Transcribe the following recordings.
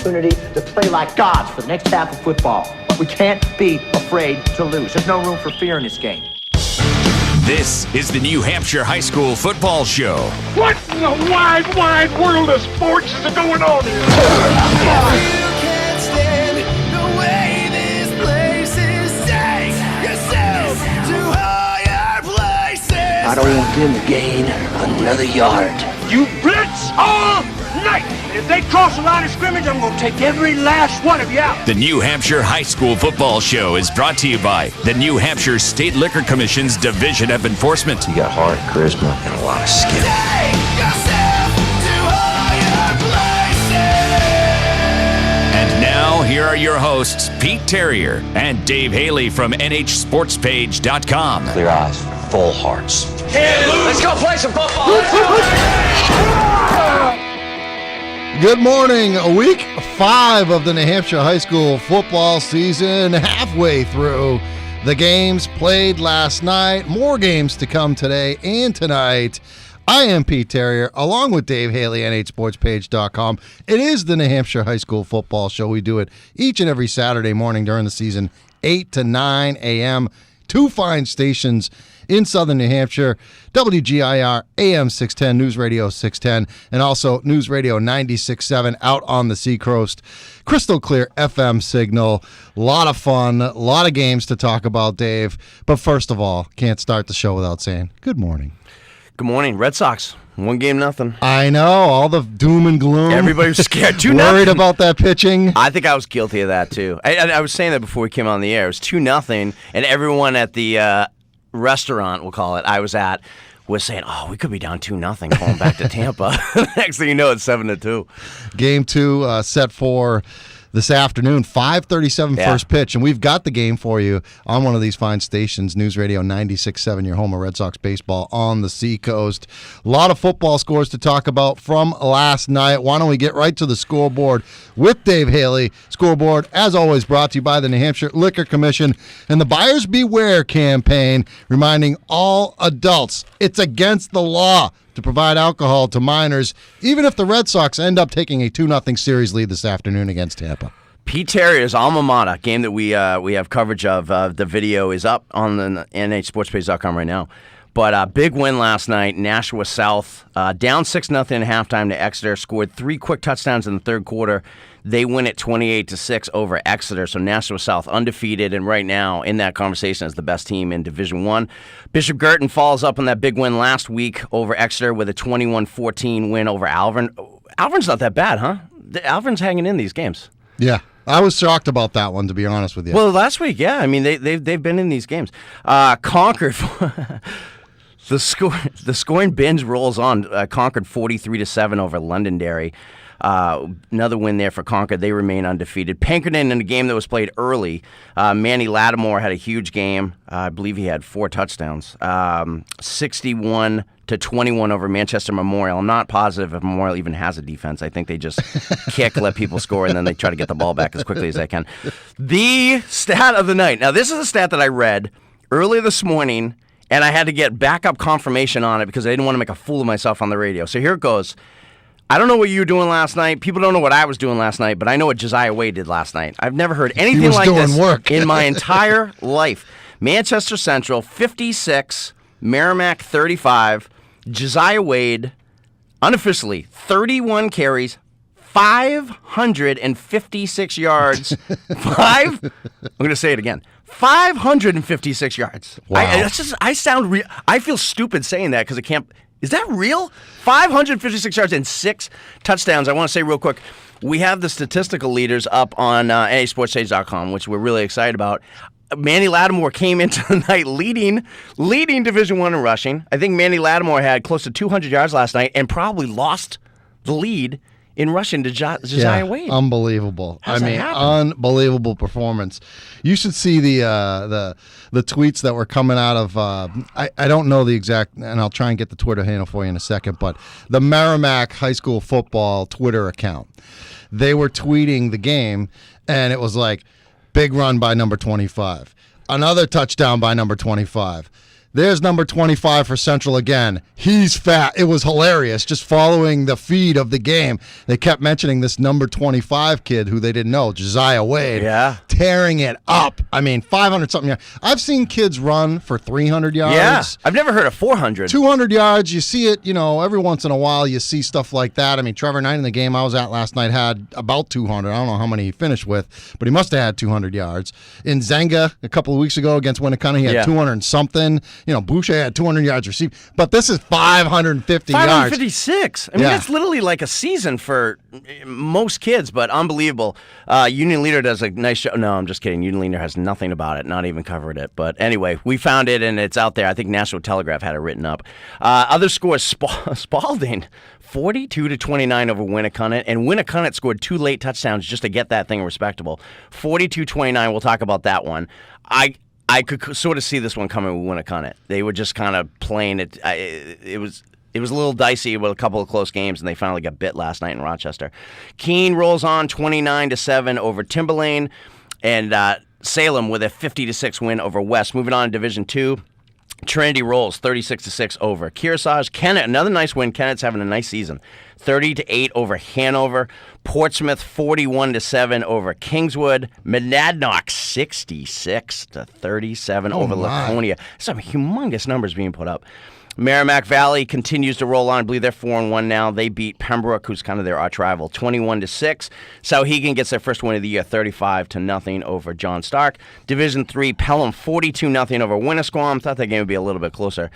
opportunity to play like gods for the next half of football. But we can't be afraid to lose. There's no room for fear in this game. This is the New Hampshire High School Football Show. What in the wide, wide world of sports is going on here? You can't stand the way this place is. Take yourself to higher places. I don't want them to gain another yard. You blitz all night. If they cross the line of scrimmage, I'm going to take every last one of you out. The New Hampshire High School Football Show is brought to you by the New Hampshire State Liquor Commission's Division of Enforcement. You got heart, charisma, and a lot of skill. Take yourself to higher places. And now, here are your hosts, Pete Terrier and Dave Haley from NHSportsPage.com. Clear eyes, full hearts. Let's go play some football. Good morning. Week 5 of the New Hampshire High School football season, halfway through. The games played last night, more games to come today and tonight. I am Pete Terrier, along with Dave Haley, NHSportsPage.com. It is the New Hampshire High School football show. We do it each and every Saturday morning during the season, 8 to 9 a.m., 2 fine stations in southern New Hampshire, WGIR AM 610, News Radio 610, and also News Radio 96.7 out on the Seacoast. Crystal clear FM signal. A lot of fun, a lot of games to talk about, Dave. But first of all, can't start the show without saying good morning. Good morning. Red Sox. 1-0. I know, all the doom and gloom. Everybody was scared. 2-0. Worried about that pitching. I think I was guilty of that, too. I was saying that before we came on the air. It was 2-0, and everyone at the restaurant, we'll call it, I was at, was saying, oh, we could be down 2-0 going back to Tampa. Next thing you know, it's 7-2. Game 2 set for this afternoon, 5:37 first pitch, and we've got the game for you on one of these fine stations, News Radio 96.7, your home of Red Sox baseball on the Seacoast. A lot of football scores to talk about from last night. Why don't we get right to the scoreboard with Dave Haley. Scoreboard, as always, brought to you by the New Hampshire Liquor Commission and the Buyers Beware campaign, reminding all adults it's against the law to provide alcohol to minors, even if the Red Sox end up taking a 2-0 series lead this afternoon against Tampa. Pete Terrier's alma mater, game that we have coverage of. The video is up on the NHSportsPage.com right now. But big win last night. Nashua South down 6-0 at halftime to Exeter. Scored 3 quick touchdowns in the third quarter. They win it 28-6 over Exeter. So Nashua South undefeated, and right now in that conversation as the best team in Division I. Bishop Girton follows up on that big win last week over Exeter with a 21-14 win over Alvern. Alvern's not that bad, huh? Alvern's hanging in these games. Yeah. I was shocked about that one, to be honest with you. Well, last week, yeah. I mean, they've been in these games. Concord. The scoring binge rolls on. Concord 43-7 over Londonderry. Another win there for Concord. They remain undefeated. Pinkerton, in a game that was played early, Manny Lattimore had a huge game. I believe he had 4 touchdowns. 61-21 over Manchester Memorial. I'm not positive if Memorial even has a defense. I think they just kick, let people score, and then they try to get the ball back as quickly as they can. The stat of the night. Now, this is a stat that I read earlier this morning, and I had to get backup confirmation on it because I didn't want to make a fool of myself on the radio. So here it goes. I don't know what you were doing last night. People don't know what I was doing last night, but I know what Josiah Wade did last night. I've never heard anything like this in my entire life. Manchester Central, 56, Merrimack, 35. Josiah Wade, unofficially, 31 carries, 556 yards. I'm going to say it again. 556 yards. Wow. I feel stupid saying that because it can't. Is that real? 556 yards and 6 touchdowns. I want to say real quick, we have the statistical leaders up on NHSportsPage.com, which we're really excited about. Manny Lattimore came into the night leading Division I in rushing. I think Manny Lattimore had close to 200 yards last night and probably lost the lead in rushing to Josiah Wade. Unbelievable. How's that happen? Unbelievable performance. You should see the tweets that were coming out of, I don't know the exact, and I'll try and get the Twitter handle for you in a second, but the Merrimack High School football Twitter account. They were tweeting the game, and it was like, big run by number 25. Another touchdown by number 25. There's number 25 for Central again. He's fat. It was hilarious just following the feed of the game. They kept mentioning this number 25 kid who they didn't know, Josiah Wade. Yeah. Tearing it up. I mean, 500-something yards. I've seen kids run for 300 yards. Yeah. I've never heard of 400. 200 yards. You see it, every once in a while you see stuff like that. I mean, Trevor Knight in the game I was at last night had about 200. I don't know how many he finished with, but he must have had 200 yards. In Zenga a couple of weeks ago against Winnicott, he had 200 and something. Boucher had 200 yards received, but this is 550 yards. 556. I mean, that's literally like a season for most kids, but unbelievable. Union Leader does a nice show. No, I'm just kidding. Union Leader has nothing about it, not even covered it. But anyway, we found it, and it's out there. I think National Telegraph had it written up. Other scores, Spalding, 42-29 over Winnicott, and Winnicott scored 2 late touchdowns just to get that thing respectable. 42-29, we'll talk about that one. I could sort of see this one coming with Winnicott. They were just kind of playing it. It was a little dicey with a couple of close games, and they finally got bit last night in Rochester. Keene rolls on 29-7 over Timberlane, and Salem with a 50-6 win over West. Moving on to Division II. Trinity rolls 36-6 over Kearsarge. Kennett, another nice win. Kennett's having a nice season. 30-8 over Hanover. Portsmouth 41-7 over Kingswood. Monadnock 66-37 over Laconia. Some humongous numbers being put up. Merrimack Valley continues to roll on. I believe they're 4-1 now. They beat Pembroke, who's kind of their arch rival, 21-6. Souhegan gets their first win of the year, 35-0 over John Stark. Division III, Pelham 42-0 over Winnisquam. Thought that game would be a little bit closer.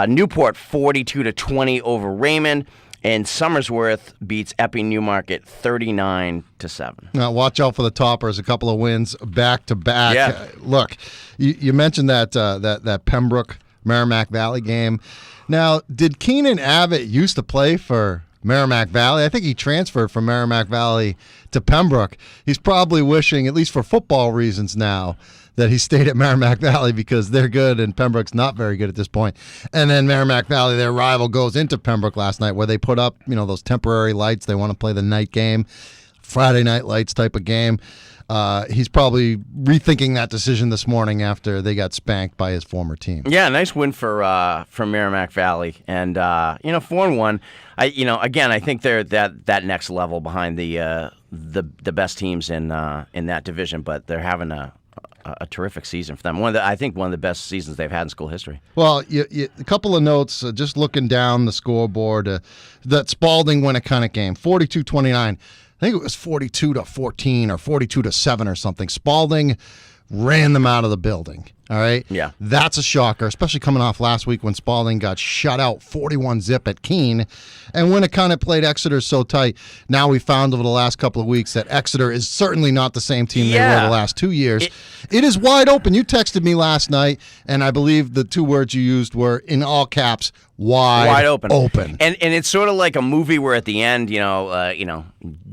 Newport 42-20 over Raymond. And Somersworth beats Epping Newmarket 39-7. Now, watch out for the toppers. A couple of wins back to back. Yeah. Look, you mentioned that Pembroke Merrimack Valley game. Now, did Keenan Abbott used to play for Merrimack Valley? I think he transferred from Merrimack Valley to Pembroke. He's probably wishing, at least for football reasons now, that he stayed at Merrimack Valley because they're good and Pembroke's not very good at this point. And then Merrimack Valley, their rival, goes into Pembroke last night where they put up, those temporary lights. They want to play the night game, Friday night lights type of game. He's probably rethinking that decision this morning after they got spanked by his former team. Yeah, nice win for Merrimack Valley, and 4-1. I think they're that next level behind the best teams in that division, but they're having a terrific season for them. I think one of the best seasons they've had in school history. Well, a couple of notes, just looking down the scoreboard. That Spalding Winnicott game, 42-29. I think it was 42-14 or 42-7 or something. Spalding ran them out of the building. All right? Yeah. That's a shocker, especially coming off last week when Spalding got shut out 41-0 at Keene. And when it kind of played Exeter so tight, now we found over the last couple of weeks that Exeter is certainly not the same team they were the last 2 years. It is wide open. You texted me last night, and I believe the 2 words you used were, in all caps, wide open. And it's sort of like a movie where at the end,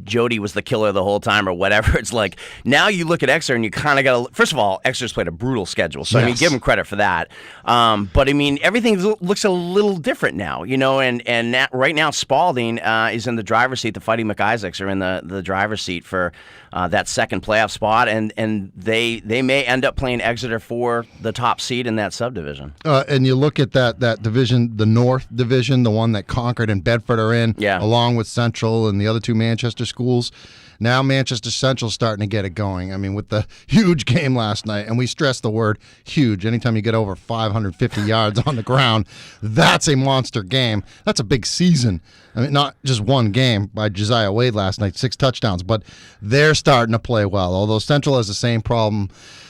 Jody was the killer the whole time or whatever. It's like now you look at Exeter and you kind of got to. First of all, Exeter's played a brutal schedule, so I mean, give them credit for that. But I mean, everything looks a little different now, and that, right now Spalding is in the driver's seat. The Fighting McIsaacs are in the driver's seat for that second playoff spot, and they may end up playing Exeter for the top seed in that subdivision. And you look at that division, the North Division, the one that Concord and Bedford are in, along with Central and the other 2 Manchester schools. Now Manchester Central's starting to get it going. I mean, with the huge game last night, and we stress the word huge. Anytime you get over 550 yards on the ground, that's a monster game. That's a big season. I mean, not just one game by Josiah Wade last night, 6 touchdowns, but they're starting to play well. Although Central has the same problem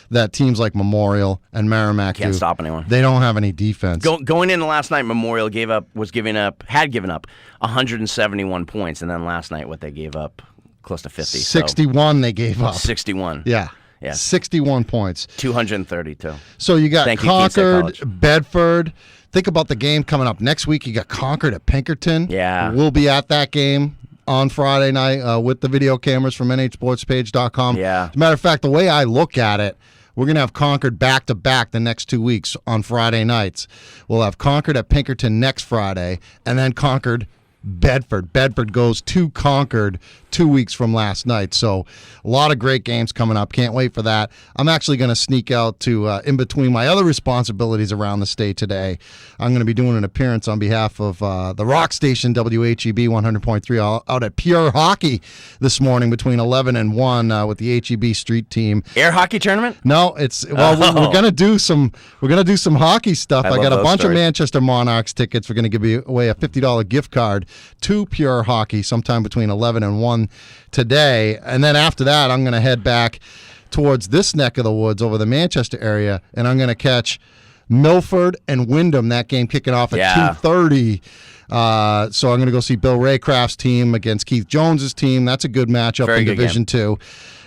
that teams like Memorial and Merrimack can't stop anyone. They don't have any defense. Going into last night, Memorial had given up 171 points, and then last night what they gave up, close to 50. 61 they gave up. 61. Yeah. 61 points. 232. So you got Concord, Bedford. Think about the game coming up next week. You got Concord at Pinkerton. Yeah. We'll be at that game on Friday night with the video cameras from nhsportspage.com. Yeah. As a matter of fact, the way I look at it, we're going to have Concord back-to-back the next 2 weeks on Friday nights. We'll have Concord at Pinkerton next Friday, and then Concord Bedford. Bedford goes to Concord 2 weeks from last night. So a lot of great games coming up. Can't wait for that. I'm actually going to sneak out to, in between my other responsibilities around the state today, I'm going to be doing an appearance on behalf of the rock station WHEB 100.3 out at Pure Hockey this morning between 11 and 1 with the HEB street team. Air hockey tournament? No, we're going to do some hockey stuff. I got a bunch of Manchester Monarchs tickets. We're going to give away a $50 gift card to Pure Hockey sometime between 11 and 1 today. And then after that, I'm going to head back towards this neck of the woods over the Manchester area, and I'm going to catch Milford and Wyndham, that game kicking off at 2:30. So I'm going to go see Bill Raycraft's team against Keith Jones's team. That's a good matchup in Division 2.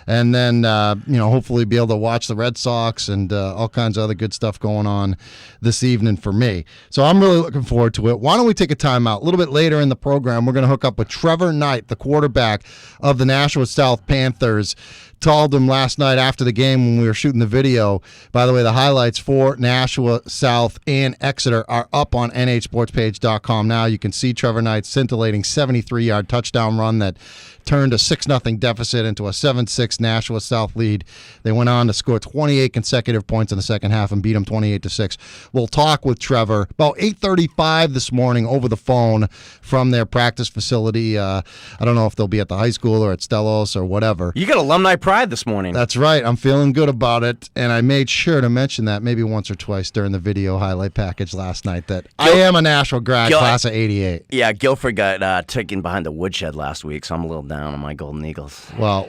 And then, hopefully be able to watch the Red Sox and all kinds of other good stuff going on this evening for me. So I'm really looking forward to it. Why don't we take a time out? A little bit later in the program, we're going to hook up with Trevor Knight, the quarterback of the Nashua South Panthers. Told him last night after the game when we were shooting the video. By the way, the highlights for Nashua South and Exeter are up on nhsportspage.com now. You can see Trevor Knight's scintillating 73-yard touchdown run that turned a 6-0 deficit into a 7-6 Nashua South lead. They went on to score 28 consecutive points in the second half and beat them 28-6. We'll talk with Trevor about 8:35 this morning over the phone from their practice facility. I don't know if they'll be at the high school or at Stellos or whatever. You got alumni pride this morning. That's right. I'm feeling good about it, and I made sure to mention that maybe once or twice during the video highlight package last night that I am a Nashua grad, class of 88. Yeah, Guilford got taken behind the woodshed last week, so I'm a little down on my Golden Eagles. Well,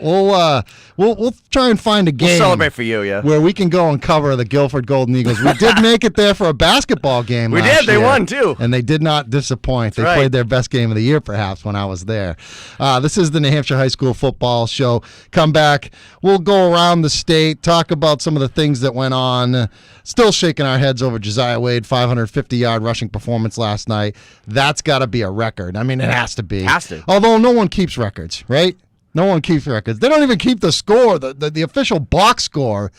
we'll try and find a game. We'll celebrate for you, yeah. Where we can go and cover the Guilford Golden Eagles. We did make it there for a basketball game. We last did. They year, won too, and they did not disappoint. They played their best game of the year, perhaps, when I was there. This is the New Hampshire High School Football Show. Come back. We'll go around the state, talk about some of the things that went on. Still shaking our heads over Josiah Wade, 550-yard rushing performance last night. That's got to be a record. I mean, it has to be. Has to. Although no one keeps records, right? No one keeps records. They don't even keep the score, the official box score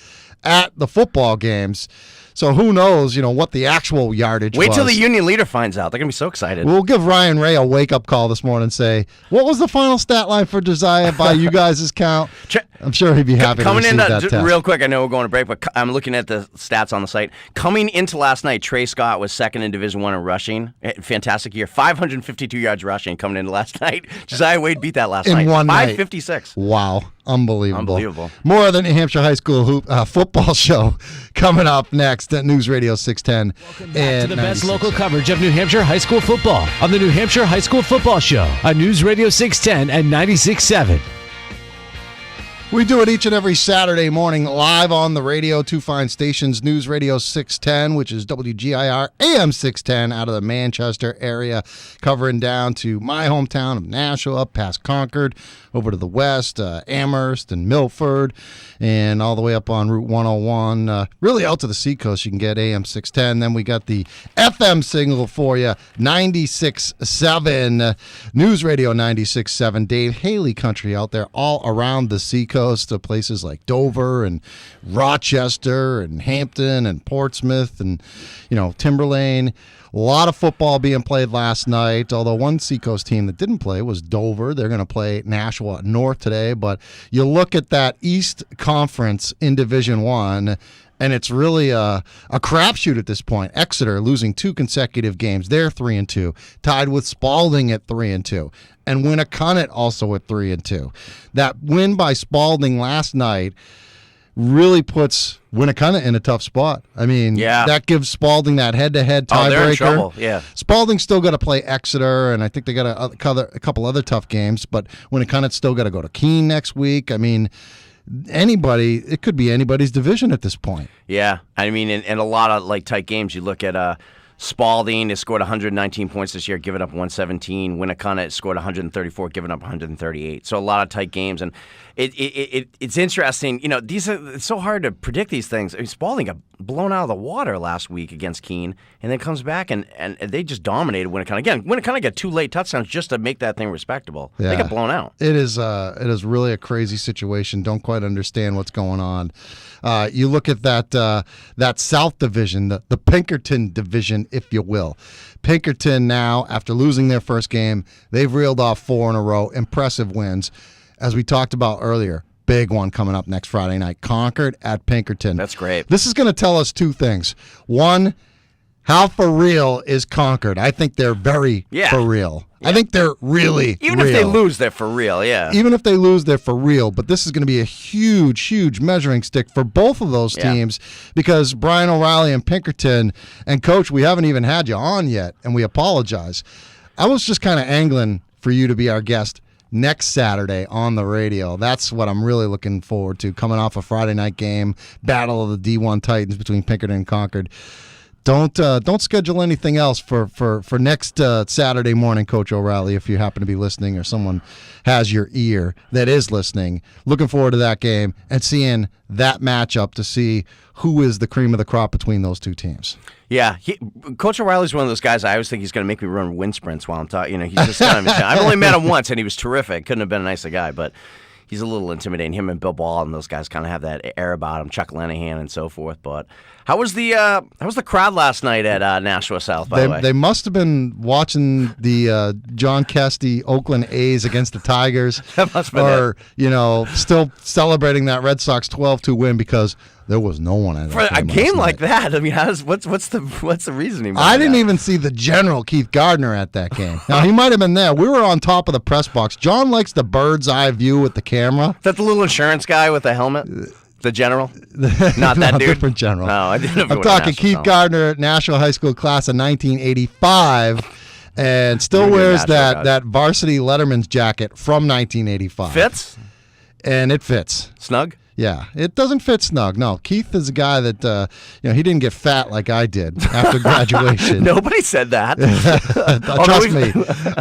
at the football games. So who knows, what the actual yardage was. Wait till the union leader finds out. They're going to be so excited. We'll give Ryan Ray a wake-up call this morning and say, what was the final stat line for Josiah by you guys' count? I'm sure he'd be happy to receive that test. Real quick, I know we're going to break, but I'm looking at the stats on the site. Coming into last night, Trey Scott was second in Division I in rushing. Fantastic year. 552 yards rushing coming into last night. Josiah Wade beat that last night. In one night. 556. Wow. Unbelievable. More of the New Hampshire High School football show coming up next at News Radio 610. Welcome back to the best local coverage of New Hampshire high school football on the New Hampshire High School Football Show on News Radio 610 and 96.7. We do it each and every Saturday morning live on the radio, two fine stations, News Radio 610, which is WGIR AM 610 out of the Manchester area, covering down to my hometown of Nashua, up past Concord, over to the west, Amherst and Milford, and all the way up on Route 101, really out to the seacoast. You can get AM 610. Then we got the FM signal for you, 96.7, News Radio 96.7, Dave Haley country out there all around the seacoast to places like Dover and Rochester and Hampton and Portsmouth and, Timberlane. A lot of football being played last night, although one Seacoast team that didn't play was Dover. They're going to play Nashua North today, but you look at that East Conference in Division I, and it's really a crapshoot at this point. Exeter losing 2 consecutive games. They're 3-2, tied with Spalding at 3-2, and Winnicott also at 3-2. That win by Spalding last night really puts Winnicott in a tough spot. I mean, that gives Spalding that head-to-head tiebreaker. They're in trouble, yeah. Spalding's still got to play Exeter, and I think they got a couple other tough games, but Winnicott's still got to go to Keene next week. I mean, it could be anybody's division at this point. Yeah, I mean, in a lot of tight games, you look at Spalding has scored 119 points this year, given up 117. Winnicott scored 134, given up 138. So a lot of tight games, and it's interesting. It's so hard to predict these things. I mean, Spalding got blown out of the water last week against Keene, and then comes back and they just dominated Winnicott got 2 late touchdowns just to make that thing respectable. Yeah. They got blown out. It is really a crazy situation. Don't quite understand what's going on. You look at that South Division, the Pinkerton Division, if you will. Pinkerton now, after losing their first game, they've reeled off 4 in a row. Impressive wins. As we talked about earlier, big one coming up next Friday night. Concord at Pinkerton. That's great. This is going to tell us 2 things. One, how for real is Concord? I think they're very for real. Yeah. I think they're really Even real. if they lose, they're for real, yeah. Even if they lose, they're for real. But this is going to be a huge, huge measuring stick for both of those teams because Brian O'Reilly and Pinkerton, and Coach, we haven't even had you on yet, and we apologize. I was just kind of angling for you to be our guest next Saturday on the radio. That's what I'm really looking forward to, coming off a Friday night game, battle of the D1 Titans between Pinkerton and Concord. Don't schedule anything else for next Saturday morning, Coach O'Reilly, if you happen to be listening or someone has your ear that is listening. Looking forward to that game and seeing that matchup to see who is the cream of the crop between those 2 teams. Yeah, Coach O'Reilly's one of those guys I always think he's going to make me run wind sprints while I'm talking. He's just kind of I've only met him once, and he was terrific. Couldn't have been a nicer guy, but he's a little intimidating. Him and Bill Ball and those guys kind of have that air about him, Chuck Lenahan and so forth. But how was the crowd last night at Nashua South, by the way? They must have been watching the John Kesty Oakland A's against the Tigers. That must have been or, still celebrating that Red Sox 12-2 win because there was no one at for a game like that. I mean, what's the reasoning? I didn't even see the general Keith Gardner at that game. Now he might have been there. We were on top of the press box. John likes the bird's eye view with the camera. Is that the little insurance guy with the helmet? The general? Not that dude? Different general. No, I didn't. I'm talking Keith Gardner, Nashville High School class of 1985, and still wears that varsity Letterman's jacket from 1985. Fits? And it fits. Snug? Yeah, it doesn't fit snug. No, Keith is a guy that he didn't get fat like I did after graduation. Nobody said that. Trust me,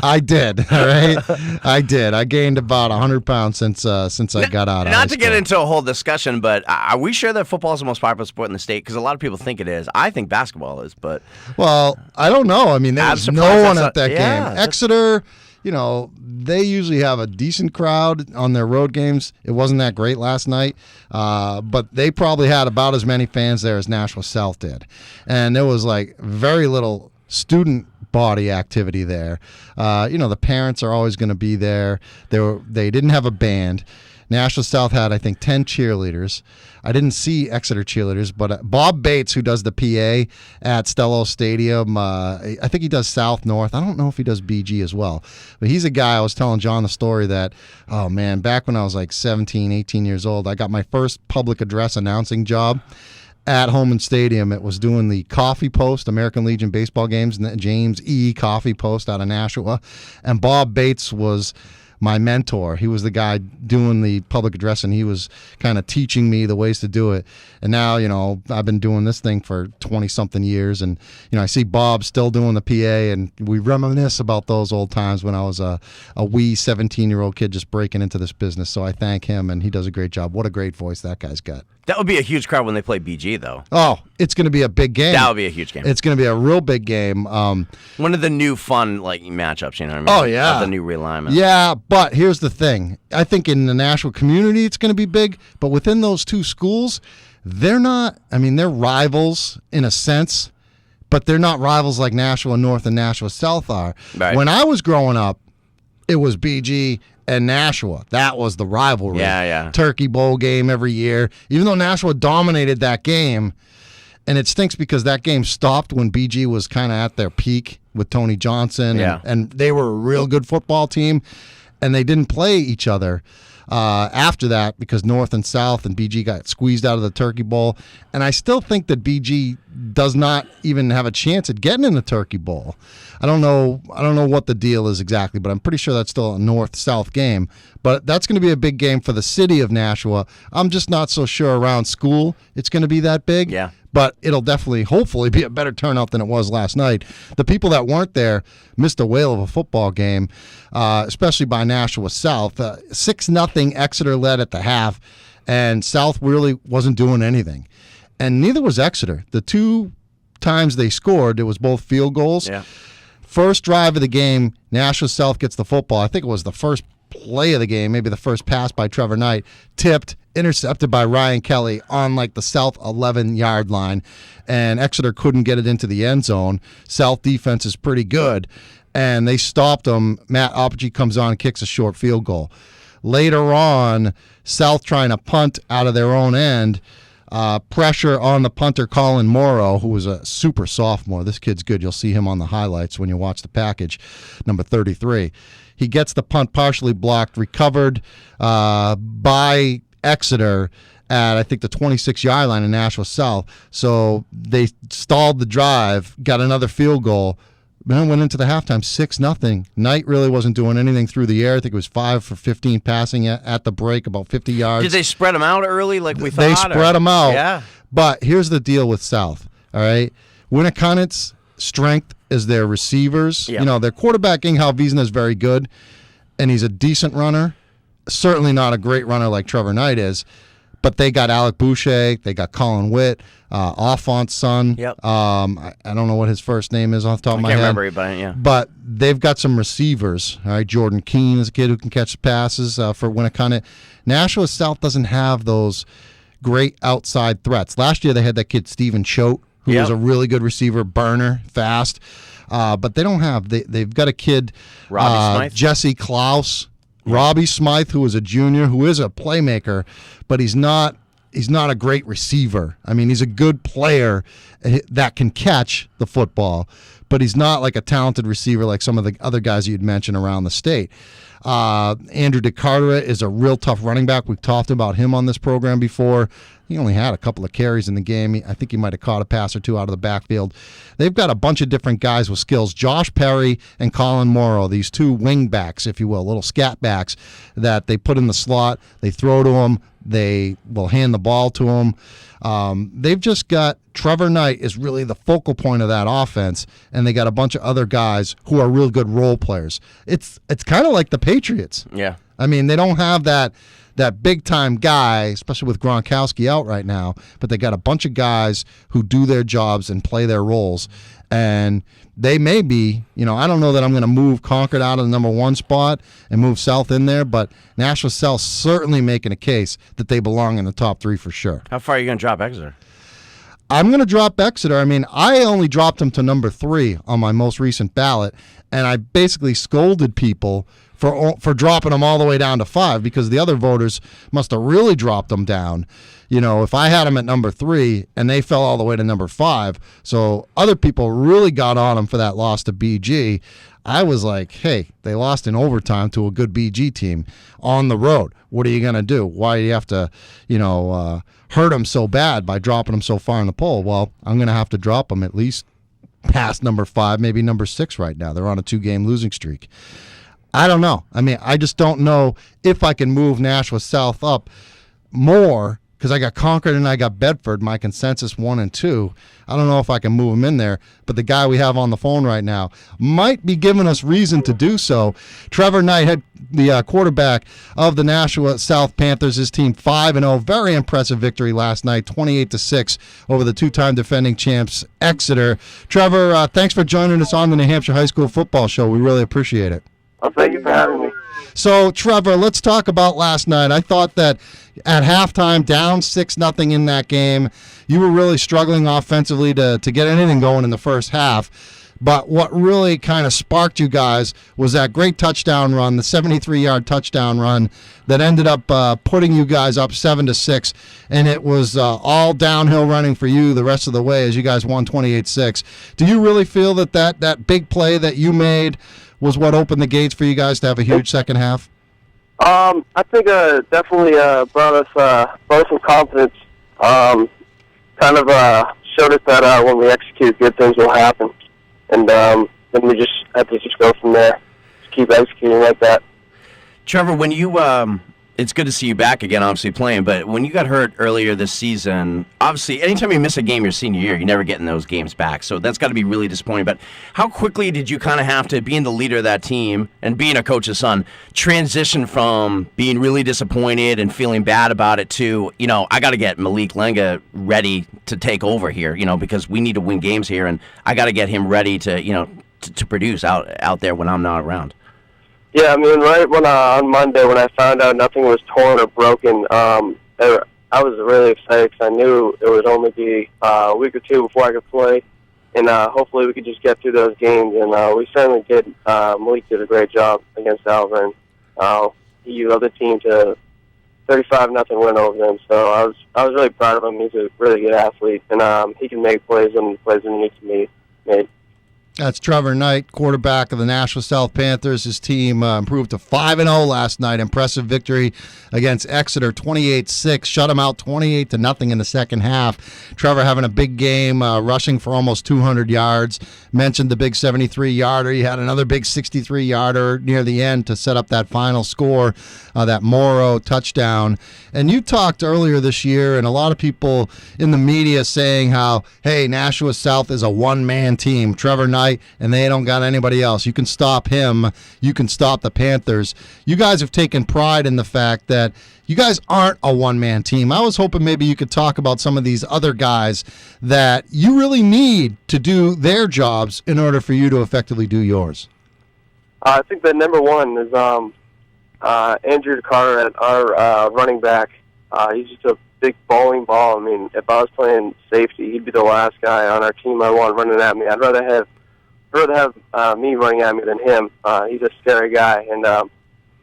I did. All right, I did. I gained about 100 pounds since I got out of high Not to school. get into a whole discussion, but are we sure that football is the most popular sport in the state? Because a lot of people think it is. I think basketball is, but well, I don't know. I mean, there was no one at that game. Exeter. They usually have a decent crowd on their road games. It wasn't that great last night, but they probably had about as many fans there as Nashville South did. And there was like very little student body activity there. The parents are always going to be there. They didn't have a band. Nashville South had, I think, 10 cheerleaders. I didn't see Exeter cheerleaders, but Bob Bates, who does the PA at Stello Stadium, I think he does South North. I don't know if he does BG as well. But he's a guy, I was telling John the story that, oh, man, back when I was like 17, 18 years old, I got my first public address announcing job at Holman Stadium. It was doing the Coffee Post, American Legion baseball games, and the James E. Coffee Post out of Nashua. And Bob Bates was my mentor. He was the guy doing the public address, and he was kind of teaching me the ways to do it. And now, I've been doing this thing for 20-something years, and, I see Bob still doing the PA, and we reminisce about those old times when I was a wee 17-year-old kid just breaking into this business. So I thank him, and he does a great job. What a great voice that guy's got. That would be a huge crowd when they play BG, though. Oh, it's going to be a big game. That would be a huge game. It's going to be a real big game. One of the new fun matchups, you know what I mean? Oh, yeah. Of the new realignment. Yeah, but here's the thing. I think in the Nashville community it's going to be big, but within those two schools, they're rivals in a sense, but they're not rivals like Nashville North and Nashville South are. Right. When I was growing up, it was BG and Nashua. That was the rivalry. Yeah. Turkey Bowl game every year. Even though Nashua dominated that game, and it stinks because that game stopped when BG was kind of at their peak with Tony Johnson, and they were a real good football team, and they didn't play each other after that because North and South and BG got squeezed out of the Turkey Bowl. And I still think that BG does not even have a chance at getting in the Turkey Bowl. I don't know what the deal is exactly, but I'm pretty sure that's still a North-South game. But that's going to be a big game for the city of Nashua. I'm just not so sure around school it's going to be that big. Yeah. But it'll definitely, hopefully, be a better turnout than it was last night. The people that weren't there missed a whale of a football game, especially by Nashua South. 6-0 Exeter led at the half, and South really wasn't doing anything. and neither was Exeter. The 2 times they scored, it was both field goals. Yeah. First drive of the game, Nashua South gets the football. I think it was the first play of the game, maybe the first pass by Trevor Knight, tipped, intercepted by Ryan Kelly on like the South 11-yard line, and Exeter couldn't get it into the end zone. South defense is pretty good, and they stopped them. Matt Oppigy comes on and kicks a short field goal. Later on, South trying to punt out of their own end, pressure on the punter Colin Morrow, who was a super sophomore. This kid's good. You'll see him on the highlights when you watch the package, number 33. He gets the punt partially blocked, recovered by Exeter at, I think, the 26-yard line in Nashua South. So they stalled the drive, got another field goal, then went into the halftime 6-0. Knight really wasn't doing anything through the air. I think it was 5 for 15 passing at the break, about 50 yards. Did they spread them out early like we thought? They spread them out. Yeah. But here's the deal with South, all right? Winnicott's strength is their receivers. Yeah. You know, their quarterback, Inghal Wiesner, is very good, and he's a decent runner. Certainly not a great runner like Trevor Knight is. But they got Alec Boucher, they got Colin Witt, Offant's son. Yep. I don't know what his first name is off the top of my head. I can't remember it, but yeah. But they've got some receivers. All right, Jordan Keene is a kid who can catch passes for Winnicott. Nashua South doesn't have those great outside threats. Last year they had that kid Stephen Choate, who was a really good receiver, burner, fast. But they don't have. They've got a kid, Robbie Smythe? Jesse Klaus. Robbie Smythe, who is a junior, who is a playmaker, but he's not a great receiver. I mean, he's a good player that can catch the football, but he's not like a talented receiver like some of the other guys you'd mention around the state. Andrew DeCartera is a real tough running back. We've talked about him on this program before. He only had a couple of carries in the game. I think he might have caught a pass or two out of the backfield. They've got a bunch of different guys with skills. Josh Perry and Colin Morrow, these 2 wing backs, if you will, little scat backs that they put in the slot. They throw to them. They will hand the ball to them. They've just got Trevor Knight is really the focal point of that offense, and they got a bunch of other guys who are real good role players. It's kind of like the Patriots. Yeah. I mean, they don't have that big-time guy, especially with Gronkowski out right now, but they got a bunch of guys who do their jobs and play their roles. And they may be, I don't know that I'm going to move Concord out of the number 1 spot and move South in there, but Nashua South certainly making a case that they belong in the top 3 for sure. How far are you going to drop Exeter? I'm going to drop Exeter. I mean, I only dropped them to number 3 on my most recent ballot, and I basically scolded people for dropping them all the way down to 5 because the other voters must have really dropped them down. If I had them at number 3 and they fell all the way to number 5, so other people really got on them for that loss to BG. I was like, hey, they lost in overtime to a good BG team on the road. What are you going to do? Why do you have to, hurt them so bad by dropping them so far in the poll? Well, I'm going to have to drop them at least past number 5, maybe number 6 right now. They're on a 2-game losing streak. I don't know. I mean, I just don't know if I can move Nashua South up more because I got Concord and I got Bedford, my consensus 1 and 2. I don't know if I can move them in there, but the guy we have on the phone right now might be giving us reason to do so. Trevor Knight, the quarterback of the Nashua South Panthers, his team 5-0. Very impressive victory last night, 28-6 over the 2-time defending champs Exeter. Trevor, thanks for joining us on the New Hampshire High School Football Show. We really appreciate it. Well, thank you for having me. So, Trevor, let's talk about last night. I thought that at halftime, down 6-0 in that game, you were really struggling offensively to get anything going in the first half. But what really kind of sparked you guys was that great touchdown run, the 73-yard touchdown run that ended up putting you guys up 7-6. And it was all downhill running for you the rest of the way as you guys won 28-6. Do you really feel that big play that you made was what opened the gates for you guys to have a huge second half? I think definitely brought us some confidence. Kind of showed us that when we execute, good things will happen. And then we just have to just go from there. Just keep executing like that. Trevor, when you it's good to see you back again, obviously playing. But when you got hurt earlier this season, obviously, anytime you miss a game your senior year, you're never getting those games back. So that's got to be really disappointing. But how quickly did you kind of have to, being the leader of that team and being a coach's son, transition from being really disappointed and feeling bad about it to, I got to get Malik Lenga ready to take over here, because we need to win games here, and I got to get him ready to, to produce out there when I'm not around. Yeah, I mean, right when on Monday when I found out nothing was torn or broken, I was really excited because I knew it would only be a week or two before I could play, and hopefully we could just get through those games. And we certainly did. Malik did a great job against Alvern. He led the team to 35-0 win over them. So I was really proud of him. He's a really good athlete, and he can make plays when he needs to be made. That's Trevor Knight, quarterback of the Nashville South Panthers. His team improved to 5-0 last night. Impressive victory against Exeter, 28-6. Shut them out 28-0 in the second half. Trevor having a big game, rushing for almost 200 yards. Mentioned the big 73-yarder. He had another big 63-yarder near the end to set up that final score, that Morrow touchdown. And you talked earlier this year, and a lot of people in the media saying how, hey, Nashville South is a one-man team. Trevor Knight, and they don't got anybody else. You can stop him. You can stop the Panthers. You guys have taken pride in the fact that you guys aren't a one-man team. I was hoping maybe you could talk about some of these other guys that you really need to do their jobs in order for you to effectively do yours. I think that number one is Andrew Carter, our running back. He's just a big bowling ball. I mean, if I was playing safety, he'd be the last guy on our team I want running at me. I'd rather have me running at me than him. He's a scary guy, and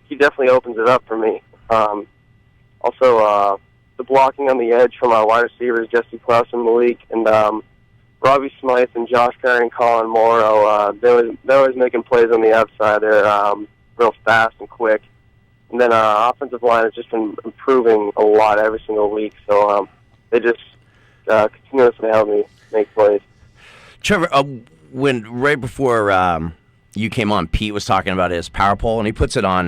he definitely opens it up for me. Also, the blocking on the edge from our wide receivers, Jesse Klaus and Malik, and Robbie Smythe and Josh Perry and Colin Morrow. They're always making plays on the outside. They're real fast and quick. And then offensive line has just been improving a lot every single week. So they just continuously help me make plays. Trevor, when right before you came on, Pete was talking about his power poll, and he puts it on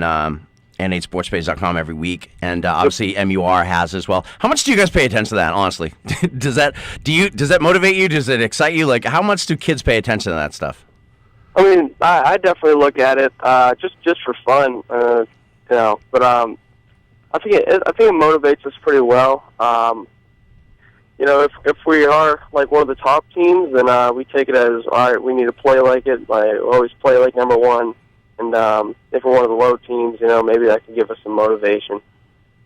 NHSportsPage.com every week, and obviously MUR has as well. How much do you guys pay attention to that? Honestly, does that motivate you? Does it excite you? Like, how much do kids pay attention to that stuff? I mean, I definitely look at it just for fun, But I think it motivates us pretty well. If we are like one of the top teams, then we take it as, all right, we need to play like it. I always play like number one. And if we're one of the low teams, maybe that can give us some motivation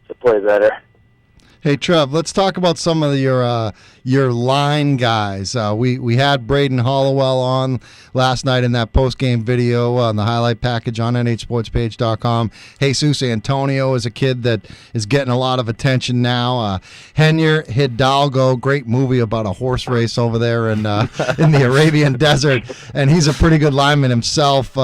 to play better. Hey, Trev, let's talk about some of your line guys. We had Braden Hollowell on last night in that post-game video on the highlight package on NHSportsPage.com. Jesus Antonio is a kid that is getting a lot of attention now. Henyer Hidalgo, great movie about a horse race over there in the Arabian Desert, and he's a pretty good lineman himself.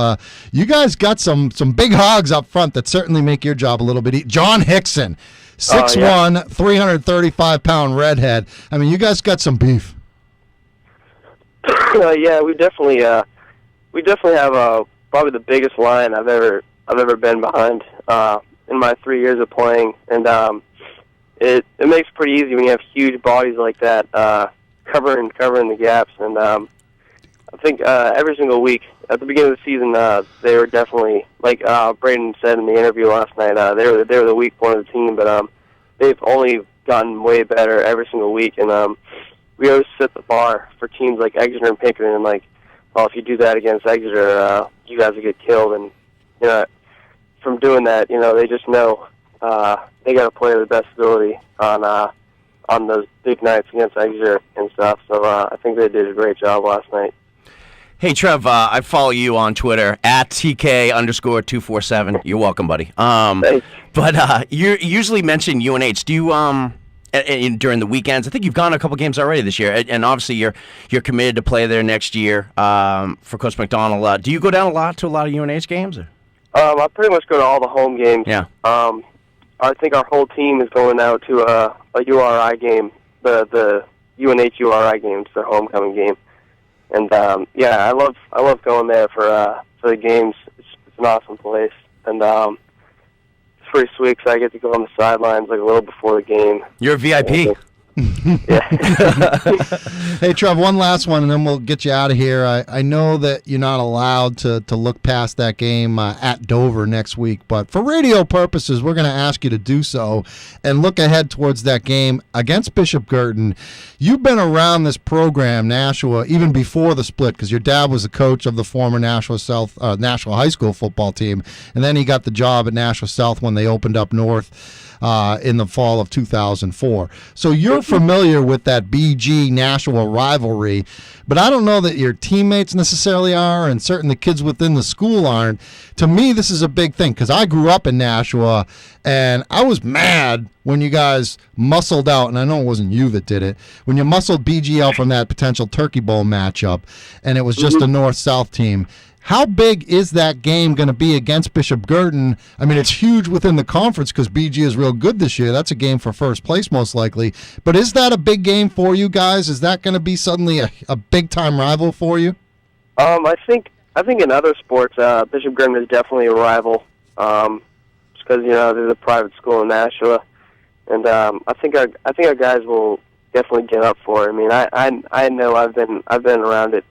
You guys got some big hogs up front that certainly make your job a little bit easier. John Hickson. 6'1", 335-pound redhead. I mean, you guys got some beef. Yeah, we definitely have probably the biggest line I've ever been behind in my 3 years of playing, and it makes it pretty easy when you have huge bodies like that covering the gaps. And I think every single week at the beginning of the season, they were definitely, like Braden said in the interview last night, they were the weak point of the team, but they've only gotten way better every single week. And we always set the bar for teams like Exeter and Pinkerton, and like, well, if you do that against Exeter, you guys will get killed. And from doing that, they just know they got to play to the best ability on those big nights against Exeter and stuff. So I think they did a great job last night. Hey, Trev, I follow you on Twitter, @TK_247. You're welcome, buddy. Thanks. But you usually mention UNH. Do you, during the weekends, I think you've gone a couple games already this year, and obviously you're committed to play there next year for Coach McDonald. Do you go down to a lot of UNH games? Or? I pretty much go to all the home games. Yeah. I think our whole team is going out to a URI game, the UNH URI game. It's their homecoming game. And yeah, I love going there for the games. It's an awesome place, and pretty sweet 'cause I get to go on the sidelines like a little before the game. You're a VIP. Hey, Trev, one last one, and then we'll get you out of here. I know that you're not allowed to look past that game at Dover next week, but for radio purposes, we're going to ask you to do so and look ahead towards that game against Bishop Girton. You've been around this program, Nashua, even before the split, because your dad was a coach of the former Nashua South Nashua High School football team, and then he got the job at Nashua South when they opened up north in the fall of 2004. So you're familiar with that BG Nashua rivalry, but I don't know that your teammates necessarily are, and certainly the kids within the school aren't. To me, this is a big thing because I grew up in Nashua, and I was mad when you guys muscled out, and I know it wasn't you that did it, when you muscled BG out from that potential Turkey Bowl matchup, and it was just a North-South team. How big is that game going to be against Bishop Girton? I mean, it's huge within the conference because BG is real good this year. That's a game for first place most likely. But is that a big game for you guys? Is that going to be suddenly a big-time rival for you? I think in other sports, Bishop Girton is definitely a rival. Just because they're the private school in Nashua, and I think our guys will definitely get up for it. I mean, I know I've been around it,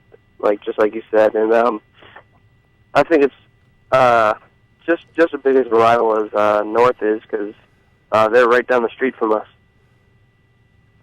just like you said, and I think it's just as big as a rival as North is because they're right down the street from us.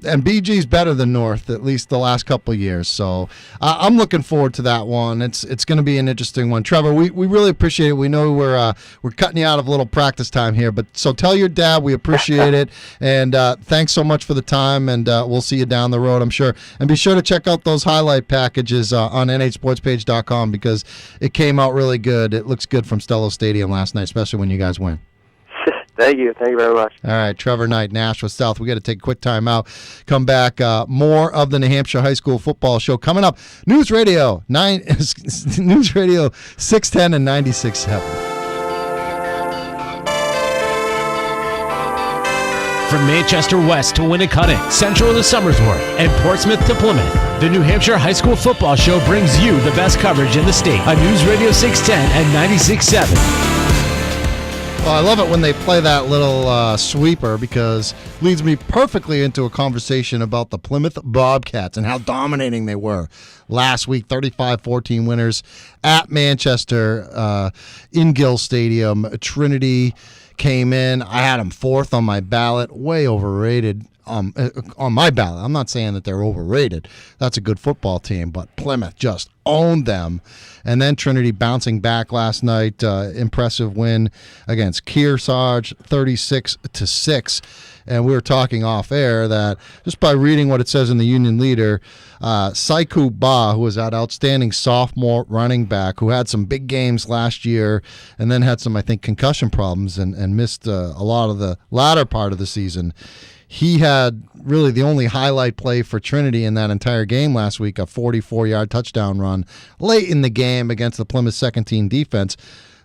And BG's better than North, at least the last couple of years. So I'm looking forward to that one. It's going to be an interesting one. Trevor, we really appreciate it. We know we're cutting you out of a little practice time here, but so tell your dad we appreciate it. And thanks so much for the time, and we'll see you down the road, I'm sure. And be sure to check out those highlight packages on nhsportspage.com because it came out really good. It looks good from Stello Stadium last night, especially when you guys win. Thank you. Thank you very much. All right, Trevor Knight, Nashua South. We got to take a quick time out. Come back. More of the New Hampshire High School Football Show coming up. News Radio 610 and 96.7. From Manchester West to Winnicutting, Central to Somersworth, and Portsmouth to Plymouth, the New Hampshire High School Football Show brings you the best coverage in the state on News Radio 610 and 96.7. Well, I love it when they play that little sweeper because it leads me perfectly into a conversation about the Plymouth Bobcats and how dominating they were last week. 35-14 winners at Manchester in Gill Stadium. Trinity came in. I had them fourth on my ballot. Way overrated on my ballot. I'm not saying that they're overrated. That's a good football team, but Plymouth just owned them. And then Trinity bouncing back last night. Impressive win against Kearsarge, 36-6. And we were talking off air that just by reading what it says in the Union Leader, Saiku Ba, who was that outstanding sophomore running back who had some big games last year and then had some, I think, concussion problems and missed a lot of the latter part of the season. He had really the only highlight play for Trinity in that entire game last week, a 44-yard touchdown run late in the game against the Plymouth second-team defense.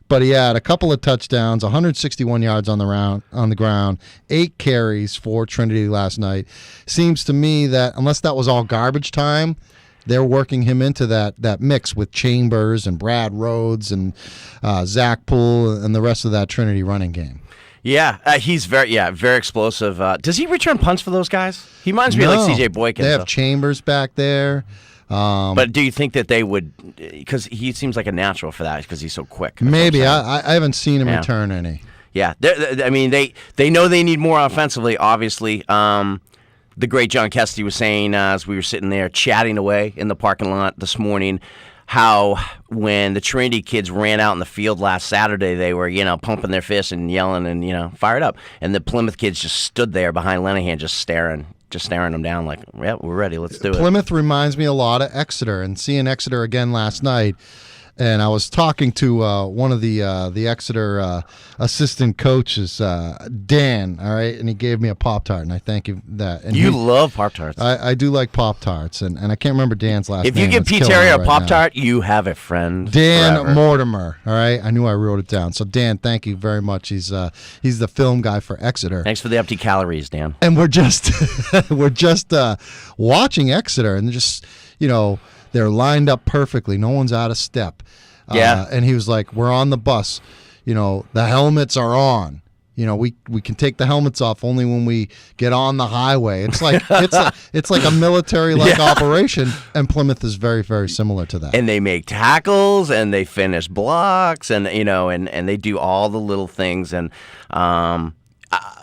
But he had a couple of touchdowns, 161 yards on the ground, 8 carries for Trinity last night. Seems to me that unless that was all garbage time, they're working him into that mix with Chambers and Brad Rhodes and Zach Poole and the rest of that Trinity running game. Yeah, he's very explosive. Does he return punts for those guys? He reminds me of like C.J. Boykin. They have Chambers back there. But do you think that they would, because he seems like a natural for that because he's so quick. Maybe. I haven't seen him return any. Yeah, I mean, they know they need more offensively, obviously. The great John Kesty was saying as we were sitting there chatting away in the parking lot this morning, how when the Trinity kids ran out in the field last Saturday, they were, pumping their fists and yelling and, fired up. And the Plymouth kids just stood there behind Lenahan just staring them down like, yeah, we're ready, let's do it. Plymouth reminds me a lot of Exeter, and seeing Exeter again last night, and I was talking to one of the Exeter assistant coaches, Dan, all right, and he gave me a Pop-Tart, and I thank you for that. And you love Pop-Tarts. I do like Pop-Tarts, and I can't rember Dan's last name. If you give Pete Terry a Pop-Tart, you have a friend Dan forever. Mortimer, all right? I knew I wrote it down. So, Dan, thank you very much. He's the film guy for Exeter. Thanks for the empty calories, Dan. And we're just watching Exeter, and just, they're lined up perfectly. No one's out of step. Yeah. And he was like, we're on the bus. The helmets are on. we can take the helmets off only when we get on the highway. It's like it's like a military operation, and Plymouth is very, very similar to that. And they make tackles, and they finish blocks, and and they do all the little things. And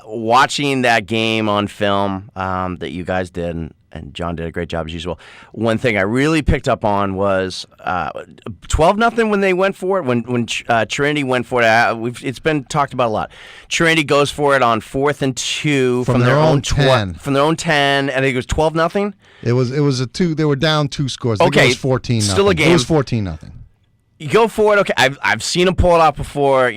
watching that game on film that you guys did, and John did a great job as usual. One thing I really picked up on was 12-0 when they went for it. When Trinity went for it, it's been talked about a lot. Trinity goes for it on 4th and 2 from their own 10. From their own 10, and I think it was 12-0. It was a 2. They were down 2 scores. Okay, it was 14. Still a game. It was 14-0. You go for it. Okay, I've seen them pull it off before.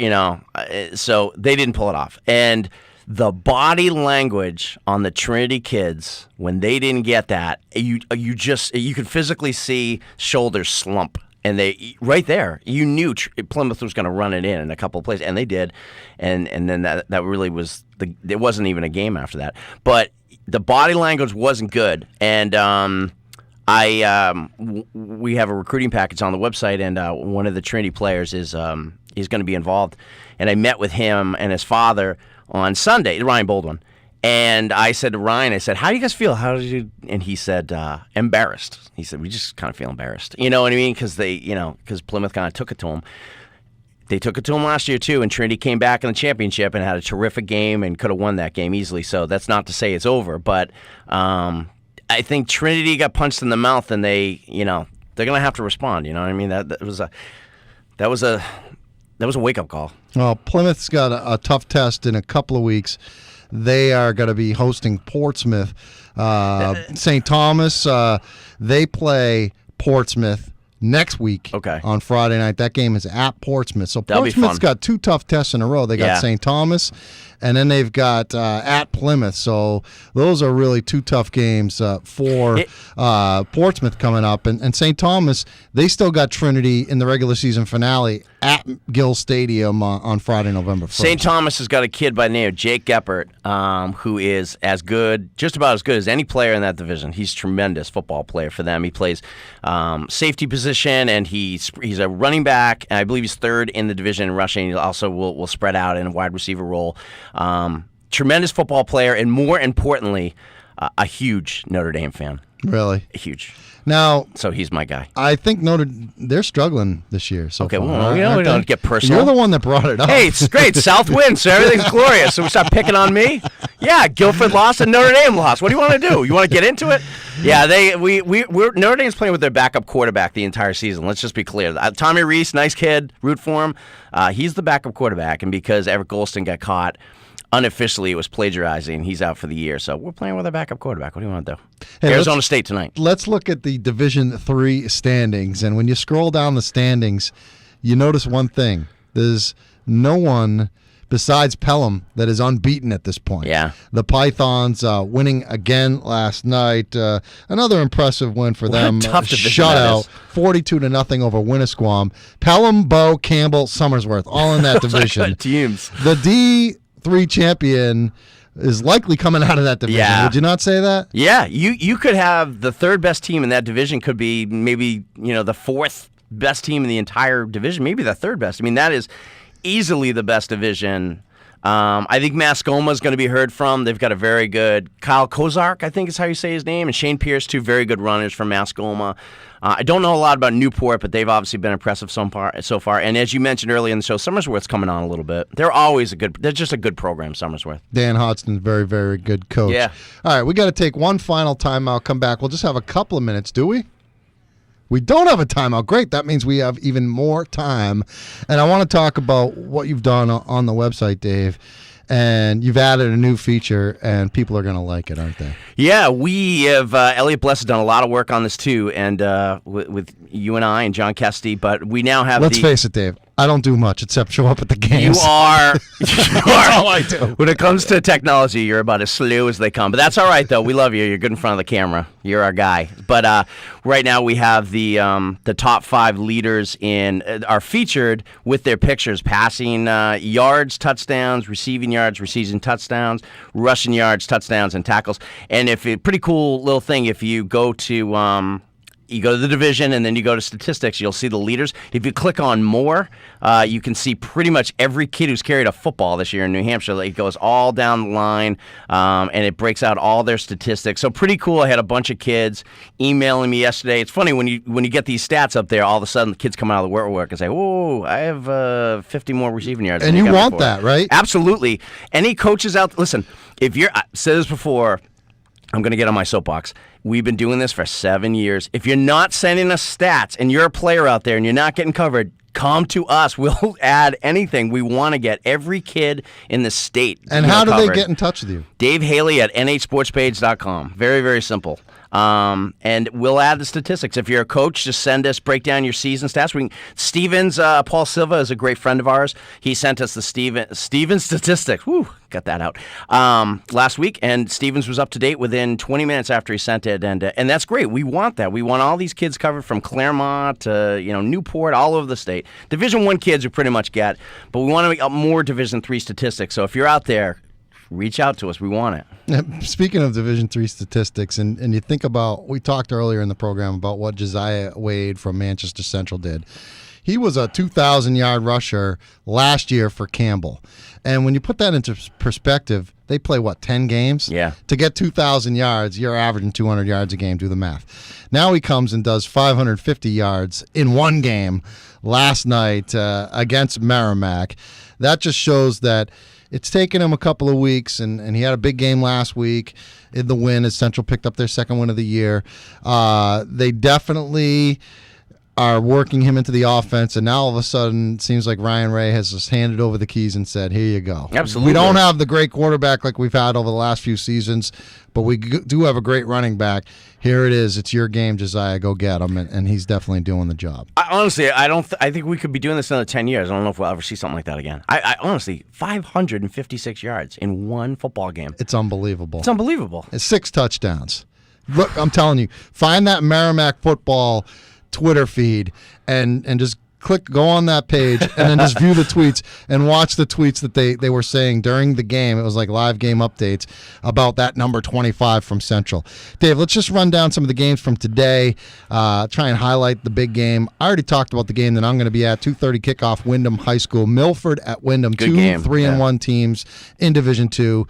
So they didn't pull it off, and the body language on the Trinity kids when they didn't get that, you could physically see shoulders slump, and they right there you knew Plymouth was going to run it in a couple of plays, and they did, and then that really was it wasn't even a game after that, but the body language wasn't good, and we have a recruiting package on the website, and one of the Trinity players is he's going to be involved, and I met with him and his father on Sunday, Ryan Baldwin, and I said to Ryan, how do you guys feel? How did you? And he said, embarrassed. He said, we just kind of feel embarrassed. You know what I mean? Because because Plymouth kind of took it to him. They took it to him last year too, and Trinity came back in the championship and had a terrific game and could have won that game easily. So that's not to say it's over, but I think Trinity got punched in the mouth, and they're going to have to respond. You know what I mean? That was a wake-up call. Well, Plymouth's got a tough test in a couple of weeks. They are going to be hosting Portsmouth. St. Thomas, they play Portsmouth next week on Friday night. That game is at Portsmouth. So Portsmouth's got 2 tough tests in a row. They got St. Thomas, and then they've got at Plymouth. So those are really 2 tough games for Portsmouth coming up. And St. Thomas, they still got Trinity in the regular season finale at Gill Stadium on Friday, November 1st. St. Thomas has got a kid by the name of Jake Geppert, who is just about as good as any player in that division. He's a tremendous football player for them. He plays safety position, and he's a running back, and I believe he's 3rd in the division in rushing. He also will spread out in a wide receiver role. Tremendous football player, and more importantly, a huge Notre Dame fan. Really? Huge. Now, so he's my guy. I think they're struggling this year. So okay, far, well, we don't get personal. You're the one that brought it up. Hey, it's great. South wins, so everything's glorious. So we start picking on me. Yeah, Guilford lost and Notre Dame lost. What do you want to do? You want to get into it? Yeah, we're Notre Dame's playing with their backup quarterback the entire season. Let's just be clear. Tommy Reese, nice kid, root for him. He's the backup quarterback, and because Eric Golston got caught, unofficially, it was plagiarizing. He's out for the year, so we're playing with a backup quarterback. What do you want to do? Hey, Arizona State tonight. Let's look at the Division III standings, and when you scroll down the standings, you notice one thing. There's no one besides Pelham that is unbeaten at this point. Yeah. The Pythons winning again last night. Another impressive win for them. Tough shutout, 42-0 over Winnisquam. Pelham, Bow, Campbell, Somersworth, all in that division. Teams. The D3 champion is likely coming out of that division. Yeah. Would you not say that? Yeah, you could have the 3rd best team in that division could be maybe the 4th best team in the entire division, maybe the 3rd best. I mean, that is easily the best division. I think Mascoma is going to be heard from. They've got a very good Kyle Kozark, I think is how you say his name, and Shane Pierce, 2 very good runners from Mascoma. I don't know a lot about Newport, but they've obviously been impressive so far. And as you mentioned earlier in the show, Somersworth's coming on a little bit. They're just a good program, Somersworth. Dan Hodgson's very, very good coach. Yeah. All right, we got to take one final timeout. Come back. We'll just have a couple of minutes, do we? We don't have a timeout. Great. That means we have even more time. And I want to talk about what you've done on the website, Dave. And you've added a new feature, and people are going to like it, aren't they? Yeah, we have. Elliot Bless has done a lot of work on this, too, and with you and I and John Kesty. But we now have Let's face it, Dave. I don't do much except show up at the games. You are. That's all I do. When it comes to technology, you're about as slow as they come. But that's all right, though. We love you. You're good in front of the camera. You're our guy. But right now we have the top 5 leaders are featured with their pictures: passing yards, touchdowns, receiving yards, receiving touchdowns, rushing yards, touchdowns, and tackles. And pretty cool little thing if you go to you go to the division and then you go to statistics. You'll see the leaders. If you click on more, you can see pretty much every kid who's carried a football this year in New Hampshire. It goes all down the line, and it breaks out all their statistics. So pretty cool. I had a bunch of kids emailing me yesterday. It's funny when you get these stats up there, all of a sudden the kids come out of the work and say, "Whoa, I have 50 more receiving yards." And than you got want before. that, right? Absolutely. Any coaches out? Listen, if you're, I said this before. I'm going to get on my soapbox. We've been doing this for 7 years. If you're not sending us stats and you're a player out there and you're not getting covered, come to us. We'll add anything. We want to get every kid in the state. And how do covered. they get in touch with you? Dave Haley at nhsportspage.com. Very, very simple. And we'll add the statistics. If you're a coach, just send us, break down your season stats. Stevens, Paul Silva is a great friend of ours. He sent us the Stevens statistics. Whew, got that out last week, and Stevens was up to date within 20 minutes after he sent it, and that's great. We want that. We want all these kids covered from Claremont to Newport, all over the state. Division I kids we pretty much get, but we want to make up more Division III statistics. So if you're out there, reach out to us. We want it. Speaking of Division III statistics, and you think about, we talked earlier in the program about what Josiah Wade from Manchester Central did. He was a 2,000-yard rusher last year for Campbell. And when you put that into perspective, they play, 10 games? Yeah. To get 2,000 yards, you're averaging 200 yards a game. Do the math. Now he comes and does 550 yards in one game last night against Merrimack. That just shows that it's taken him a couple of weeks, and he had a big game last week in the win as Central picked up their second win of the year. They definitely are working him into the offense, and now all of a sudden it seems like Ryan Ray has just handed over the keys and said, here you go. Absolutely. We don't have the great quarterback like we've had over the last few seasons, but we do have a great running back. Here it is. It's your game, Josiah. Go get him, and he's definitely doing the job. Honestly, I think we could be doing this another 10 years. I don't know if we'll ever see something like that again. I honestly, 556 yards in one football game. It's unbelievable. It's unbelievable. It's 6 touchdowns. Look, I'm telling you, find that Merrimack football Twitter feed and just go on that page and then just view the tweets and watch the tweets that they were saying during the game. It was like live game updates about that number 25 from Central. Dave, let's just run down some of the games from today, try and highlight the big game. I already talked about the game that I'm going to be at, 2:30 kickoff, Wyndham High School. Milford at Wyndham, Good 2 game. 3-1 teams in Division II.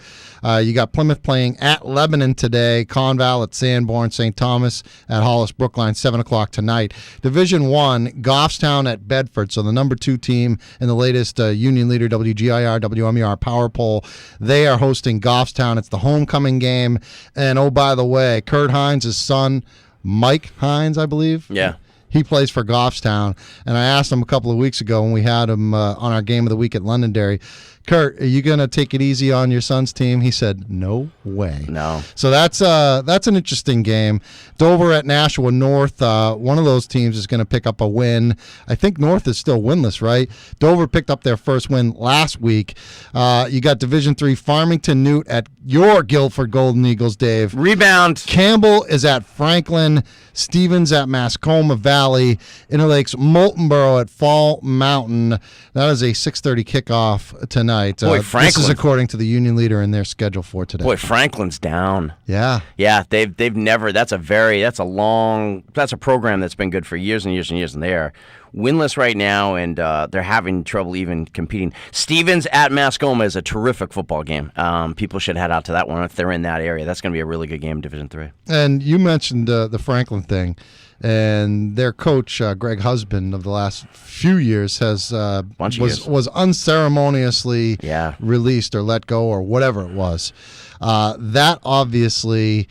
You got Plymouth playing at Lebanon today, Conval at Sanborn, St. Thomas at Hollis Brookline, 7 o'clock tonight. Division I, Goffstown at Bedford, so the number 2 team in the latest Union Leader WGIR, WMER Power Poll. They are hosting Goffstown. It's the homecoming game. And oh, by the way, Kurt Hines' son, Mike Hines, I believe. Yeah. He plays for Goffstown. And I asked him a couple of weeks ago when we had him on our game of the week at Londonderry, Kurt, are you going to take it easy on your son's team? He said, no way. No. So that's an interesting game. Dover at Nashua North. One of those teams is going to pick up a win. I think North is still winless, right? Dover picked up their first win last week. You got Division III Farmington Newt at your Guilford Golden Eagles, Dave. Rebound. Campbell is at Franklin. Stevens at Mascoma Valley. Interlakes Moultonboro at Fall Mountain. That is a 6:30 kickoff tonight. Boy, this Franklin. is according to the Union Leader in their schedule for today. Boy, Franklin's down. Yeah. Yeah, they've never. That's a program that's been good for years and years and years, and they are winless right now, and they're having trouble even competing. Stevens at Mascoma is a terrific football game. People should head out to that one if they're in that area. That's going to be a really good game in Division III. And you mentioned the Franklin thing, and their coach Greg Husband of the last few years was unceremoniously released or let go or whatever it was. That obviously,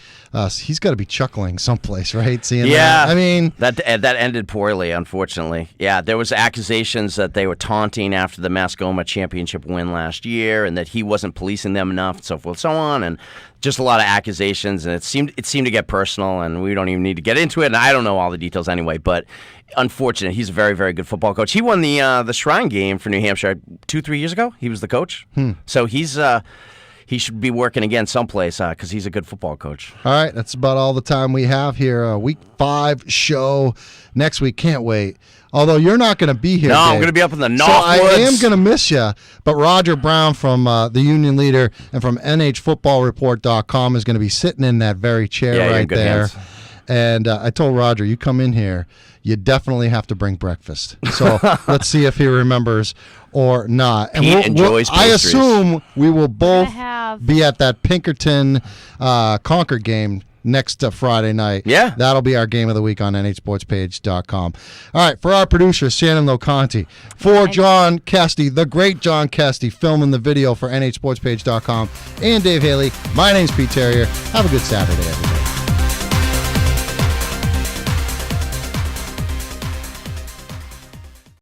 he's got to be chuckling someplace, right? Seeing that. I mean, that ended poorly, unfortunately. Yeah, there was accusations that they were taunting after the Mascoma championship win last year, and that he wasn't policing them enough, and so forth, so on, and just a lot of accusations, and it seemed to get personal, and we don't even need to get into it. And I don't know all the details anyway, but unfortunate. He's a very, very good football coach. He won the Shrine game for New Hampshire 2-3 years ago. He was the coach, so he's. He should be working again someplace because he's a good football coach. All right, that's about all the time we have here. Week 5 show next week. Can't wait. Although you're not going to be here, No, Dave. I'm going to be up in the Northwoods. So I am going to miss you. But Roger Brown from the Union Leader and from NHFootballReport.com is going to be sitting in that very chair right good there. hands. And I told Roger, you come in here, you definitely have to bring breakfast. So let's see if he remembers or not. And Pete enjoys I pastries. assume we will both have- be at that Pinkerton Concord game next Friday night. Yeah. That'll be our game of the week on nhsportspage.com. All right, for our producer, Shannon Loconti, for John Kesty, the great John Kesty, filming the video for nhsportspage.com, and Dave Haley, my name's Pete Terrier. Have a good Saturday, everybody.